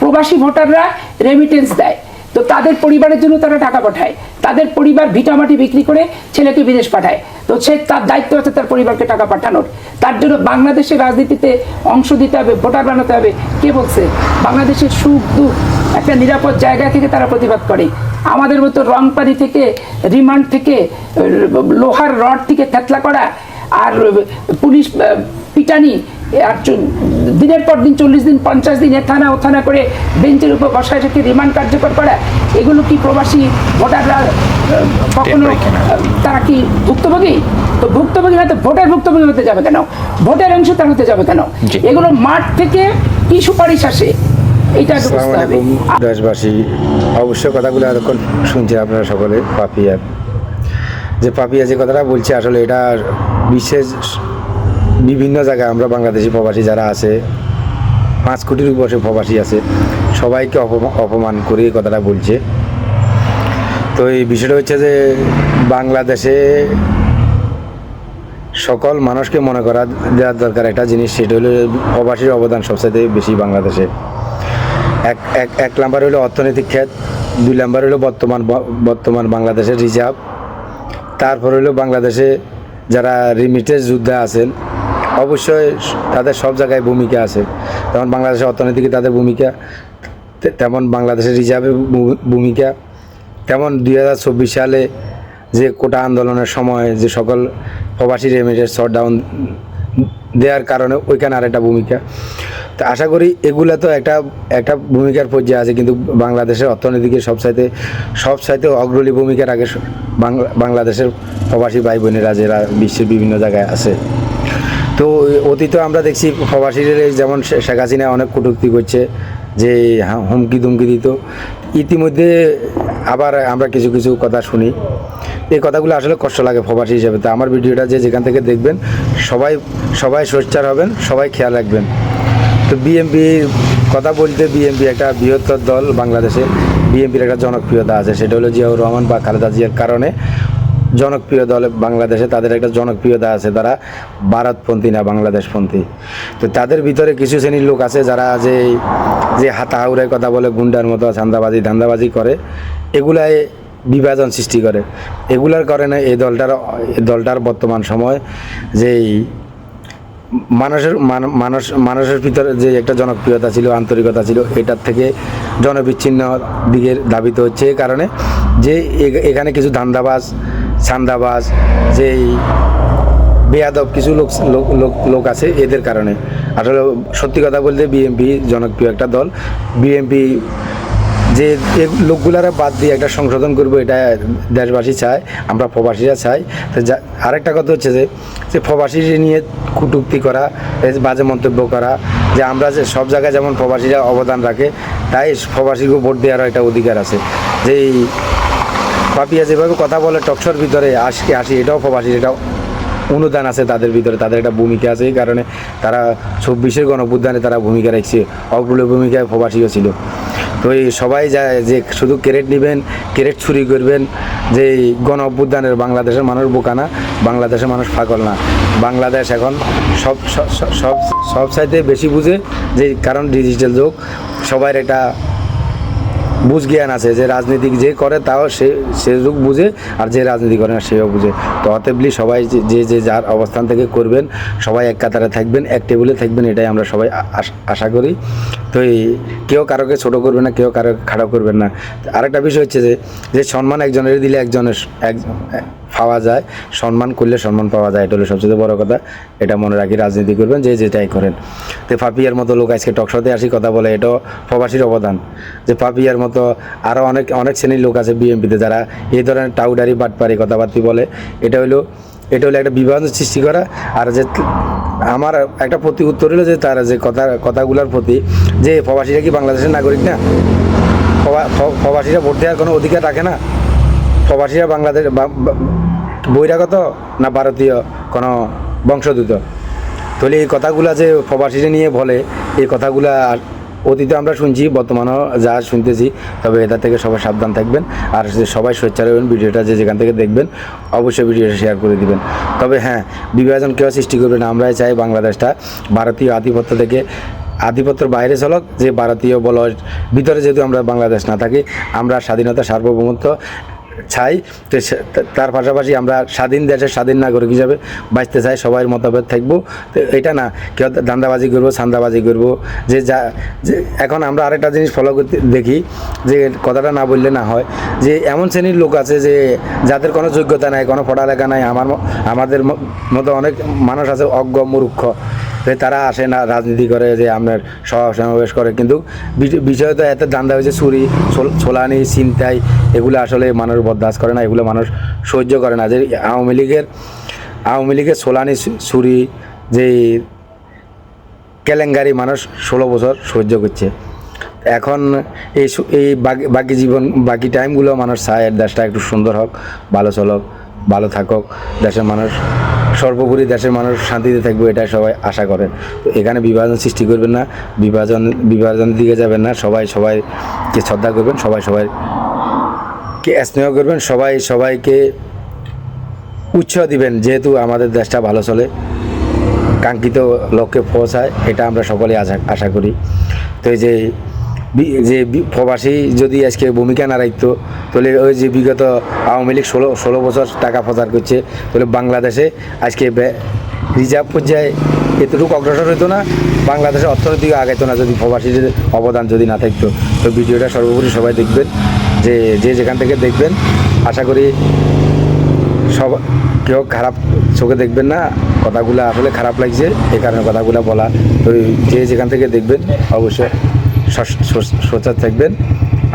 প্রবাসী ভোটাররা রেমিটেন্স দেয়, তো তাদের পরিবারের জন্য তারা টাকা পাঠায়, তাদের পরিবার ভিটামাটি বিক্রি করে ছেলেকে বিদেশ পাঠায়, তো সে তার দায়িত্ব আছে তার পরিবারকে টাকা পাঠানোর। তার জন্য বাংলাদেশের রাজনীতিতে অংশ দিতে হবে, ভোটার বানাতে হবে। কে বলছে? বাংলাদেশের সুখ দুঃখ একটা নিরাপদ জায়গা থেকে তারা প্রতিবাদ করে। আমাদের মতো রংপানি থেকে, রিমান্ড থেকে, লোহার রড থেকে থেতলা করা, আর পুলিশ পিটানি, আর দিনের পর দিন 40 দিন 50 দিন এ থানা ও থানা করে বেঞ্চের উপর বসায় রেখে রিমান্ড কার্যকর করা, এগুলো কি প্রবাসী ভোটাররা কখনো তারা কি ভুক্তভোগী? তো ভুক্তভোগী না তো ভোটের ভুক্তভোগী হতে যাবে কেন? ভোটের অংশ তার হতে যাবে কেন? এগুলো মাঠ থেকে কি সুপারিশ আসে এটা বুঝতে হবে। দেশবাসী অবশ্য কথাগুলো এতক্ষণ শুনছেন আপনারা সকলে। পাপিয়া যে কথাটা বলছে, আসলে এটা বিশেষ বিভিন্ন জায়গায় আমরা বাংলাদেশি প্রবাসী যারা আছে, 5 কোটির উপরে প্রবাসী আছে, সবাইকে অপমান করে এই কথাটা বলছে। তো এই বিষয়টা হচ্ছে যে বাংলাদেশে সকল মানুষকে মনে করা দেওয়ার দরকার একটা জিনিস, সেটা হলো প্রবাসীর অবদান সবচেয়ে বেশি বাংলাদেশে। এক নাম্বার হলো অর্থনৈতিক ক্ষেত, 2 নাম্বার হলো বর্তমান বাংলাদেশের রিজার্ভ, তারপর হলো বাংলাদেশে যারা রিমিটেন্স যোদ্ধা আছেন, অবশ্যই তাদের সব জায়গায় ভূমিকা আছে। যেমন বাংলাদেশের অর্থনীতিকে তাদের ভূমিকা, তেমন বাংলাদেশের রিজার্ভের ভূমিকা, তেমন 2024 সালে যে কোটা আন্দোলনের সময় যে সকল প্রবাসী রেমিটেন্স শটডাউন দেওয়ার কারণে ওইখানে আরেকটা ভূমিকা। তো আশা করি এগুলা তো একটা ভূমিকার পর্যায়ে আছে, কিন্তু বাংলাদেশের অর্থনীতিকে সবচাইতে অগ্রণী ভূমিকার আগে বাংলাদেশের প্রবাসী ভাই বোনেরা যারা বিশ্বের বিভিন্ন জায়গায় আছে। তো অতীতে আমরা দেখছি প্রবাসীদের যেমন শেখ হাসিনা অনেক কটূক্তি করছে, যে হুমকি দুমকি দিত। ইতিমধ্যে আবার আমরা কিছু কিছু কথা শুনি, এই কথাগুলো আসলে কষ্ট লাগে প্রবাসী হিসেবে। তো আমার ভিডিওটা যে যেখান থেকে দেখবেন সবাই সোচ্চার হবেন, সবাই খেয়াল রাখবেন। তো বিএনপির কথা বলতে, বিএনপি একটা বৃহত্তর দল বাংলাদেশে। বিএনপির একটা জনপ্রিয়তা আছে, সেটা হলো জিয়াউর রহমান বা খালেদা জিয়ার কারণে জনপ্রিয় দল বাংলাদেশে। তাদের একটা জনপ্রিয়তা আছে, তারা ভারতপন্থী না বাংলাদেশপন্থী। তো তাদের ভিতরে কিছু শ্রেণীর লোক আছে যারা যে হাতাহাউড়ের কথা বলে, গুন্ডার মতো ধান্দাবাজি করে, এগুলাই বিভাজন সৃষ্টি করে। এগুলার কারণে এই দলটার বর্তমান সময় যেই মানুষের ভিতরে যে একটা জনপ্রিয়তা ছিল, আন্তরিকতা ছিল, এটার থেকে জনবিচ্ছিন্ন দিকে ধাবিত হচ্ছে। এই কারণে যে এখানে কিছু ছান্দাবাজ যেই বেয়াদব কিছু লোক আছে, এদের কারণে। আসলে সত্যি কথা বলতে বিএনপি জনপ্রিয় একটা দল। বিএনপি যে লোকগুলারা বাদ দিয়ে একটা সংশোধন করবো, এটা দেশবাসী চায়, আমরা প্রবাসীরা চাই। তো আরেকটা কথা হচ্ছে যে প্রবাসী নিয়ে কটূক্তি করা, বাজে মন্তব্য করা, যে আমরা যে সব জায়গায় যেমন প্রবাসীরা অবদান রাখে, তাই প্রবাসীকে ভোট দেওয়ারও একটা অধিকার আছে। যে পাপিয়া যেভাবে কথা বলে টকশোর ভিতরে আসি, এটাও প্রবাসীর এটাও অনুদান আছে তাদের ভিতরে, তাদের একটা ভূমিকা আছে। এই কারণে তারা 24-এর গণঅভ্যুত্থানে তারা ভূমিকা রাখছে, অগ্রণী ভূমিকায় প্রবাসীও ছিল। তো এই সবাই যায় যে শুধু ক্যারেট নেবেন, ক্যারেট চুরি করবেন, যে গণঅভ্যুত্থানের বাংলাদেশের মানুষ বোকা না, বাংলাদেশের মানুষ পাগল না। বাংলাদেশ এখন সব চাইতে বেশি বুঝে, যে কারণ ডিজিটাল যুগ, সবার একটা বুঝ জ্ঞান আছে, যে রাজনীতি যে করে তাও সে যুগ বুঝে, আর যে রাজনীতি করে না সেও বুঝে। তো অতএবলি সবাই যে যার অবস্থান থেকে করবেন, সবাই এক কাতারে থাকবেন, এক টেবিলে থাকবেন, এটাই আমরা সবাই আশা করি। তো কেউ কারোকে ছোটো করবেন না, কেউ কারোকে খারাপ করবেন না। আরেকটা বিষয় হচ্ছে যে সম্মান একজনের দিলে একজনের পাওয়া যায়, সম্মান করলে সম্মান পাওয়া যায়, এটা হলো সবচেয়ে বড় কথা। এটা মনে রাখি, রাজনীতি করবেন যে যেটাই করেন। তো পাপিয়ার মতো লোক আজকে টকশোতে আসি কথা বলে, এটাও প্রবাসীর অবদান। যে পাপিয়ার মতো আরও অনেক শ্রেণীর লোক আছে বিএনপিতে, যারা এই ধরনের টাউডারি বাটপারি কথাবার্তি বলে। এটা হলো একটা বিভাজন সৃষ্টি করা। আর যে আমার একটা প্রতি উত্তর হলো যে তার যে কথাগুলোর প্রতি, যে প্রবাসীরা কি বাংলাদেশের নাগরিক না? প্রবাসীরা ভোট দেওয়ার কোনো অধিকার রাখে না? প্রবাসীরা বাংলাদেশ বহিরাগত না ভারতীয় কোনো বংশোদ্ভূত? তাহলে এই কথাগুলা যে প্রবাসীরা নিয়ে বলে, এই কথাগুলা অতীতে আমরা শুনছি, বর্তমানেও যা শুনতেছি। তবে এটা থেকে সবাই সাবধান থাকবেন, আর সবাই সোচ্চার হবেন। ভিডিওটা যে যেখান থেকে দেখবেন অবশ্যই ভিডিওটা শেয়ার করে দিবেন। তবে হ্যাঁ, বিভাজন কেউ সৃষ্টি করবে না। আমরাই চাই বাংলাদেশটা ভারতীয় আধিপত্য থেকে আধিপত্যের বাইরে চলক, যে ভারতীয় বলয় ভিতরে যেহেতু আমরা বাংলাদেশ না থাকি, আমরা স্বাধীনতা সার্বভৌমত্ব চাই। তো তার পাশাপাশি আমরা স্বাধীন দেশের স্বাধীন নাগরিক হিসাবে বাঁচতে চাই, সবাই মতভেদ থাকবো। তো এটা না কেউ ধান্দাবাজি করবো, ছান্দাবাজি করবো, যে এখন আমরা আরেকটা জিনিস ফলো করতে দেখি, যে কথাটা না বললে না হয়, যে এমন শ্রেণীর লোক আছে যে যাদের কোনো যোগ্যতা নাই, কোনো পড়ালেখা নাই, আমাদের মতো অনেক মানুষ আছে অজ্ঞ মূর্খ, তারা আসে না, রাজনীতি করে, যে আপনার সমাবেশ করে, কিন্তু বিষয় তো এত দান্দা হয়েছে, চুরি ছোলানি ছিনতাই, এগুলো আসলে মানুষ বরদাস্ত করে না, এগুলো মানুষ সহ্য করে না। যে আওয়ামী লীগের ছোলানি চুরি, যে কেলেঙ্কারি মানুষ 16 বছর সহ্য করছে। এখন এই বাকি টাইমগুলো মানুষ চায় দেশটা একটু সুন্দর হোক, ভালো চলক, ভালো থাকুক, দেশের মানুষ সর্বোপরি দেশের মানুষ শান্তিতে থাকবে, এটা সবাই আশা করেন। তো এখানে বিভাজন সৃষ্টি করবেন না, বিভাজনের দিকে যাবেন না, সবাইকে শ্রদ্ধা করবেন, সবাইকে স্নেহ করবেন, সবাইকে উৎসাহ দিবেন, যেহেতু আমাদের দেশটা ভালো চলে, কাঙ্ক্ষিত লক্ষ্যে পৌঁছায়, এটা আমরা সকলেই আশা করি। তো এই যে প্রবাসী যদি আজকে ভূমিকা না রাখতো, তাহলে ওই যে বিগত আওয়ামী লীগ 16 বছর টাকা প্রচার করছে, তাহলে বাংলাদেশে আজকে রিজার্ভ পর্যায়ে এতটুকু অগ্রসর হতো না, বাংলাদেশের অর্থনৈতিক আগাইতো না, যদি প্রবাসীদের অবদান যদি না থাকতো। তো ভিডিওটা সর্বোপরি সবাই দেখবেন, যে যেখান থেকে দেখবেন, আশা করি কেউ খারাপ চোখে দেখবেন না, কথাগুলো আসলে খারাপ লাগছে, এই কারণে কথাগুলো বলা। তো যে যেখান থেকে দেখবেন অবশ্যই সোচ্চার থাকবেন,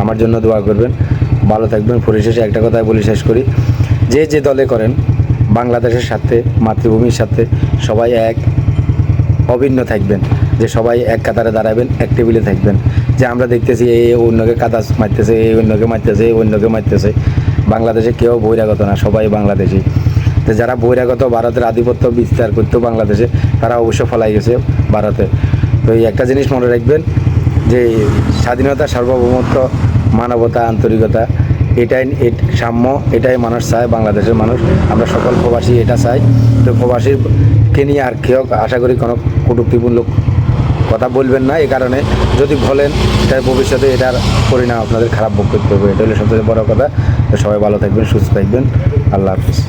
আমার জন্য দোয়া করবেন, ভালো থাকবেন। পরিশেষে একটা কথাই বলে শেষ করি, যে দলে করেন, বাংলাদেশের সাথে, মাতৃভূমির সাথে সবাই এক অভিন্ন থাকবেন, যে সবাই এক কাতারে দাঁড়াবেন, এক টেবিলে থাকবেন। যে আমরা দেখতেছি এই অন্যকে কাদা মারতেছে, এই অন্যকে মারতেছে, এই অন্যকে মারতেছে, বাংলাদেশে কেউ বহিরাগত না, সবাই বাংলাদেশি। তো যারা বহিরাগত ভারতের আধিপত্য বিস্তার করতো বাংলাদেশে, তারা অবশ্য ফলাই গেছে ভারতে। তো এই একটা জিনিস মনে রাখবেন, যে স্বাধীনতা, সার্বভৌমত্ব, মানবতা, আন্তরিকতা, এটাই সাম্য, এটাই মানুষ চায়, বাংলাদেশের মানুষ, আমরা সকল প্রবাসী এটা চাই। তো প্রবাসীকে নিয়ে আর কেউ আশা করি কোনো কটূক্তিপূর্ণ কথা বলবেন না, এই কারণে যদি বলেন তার ভবিষ্যতে এটার পরিণাম আপনাদের খারাপ ভোগ করতে হবে, এটা হলো সবথেকে বড় কথা। তো সবাই ভালো থাকবেন, সুস্থ থাকবেন, আল্লাহ হাফিজ।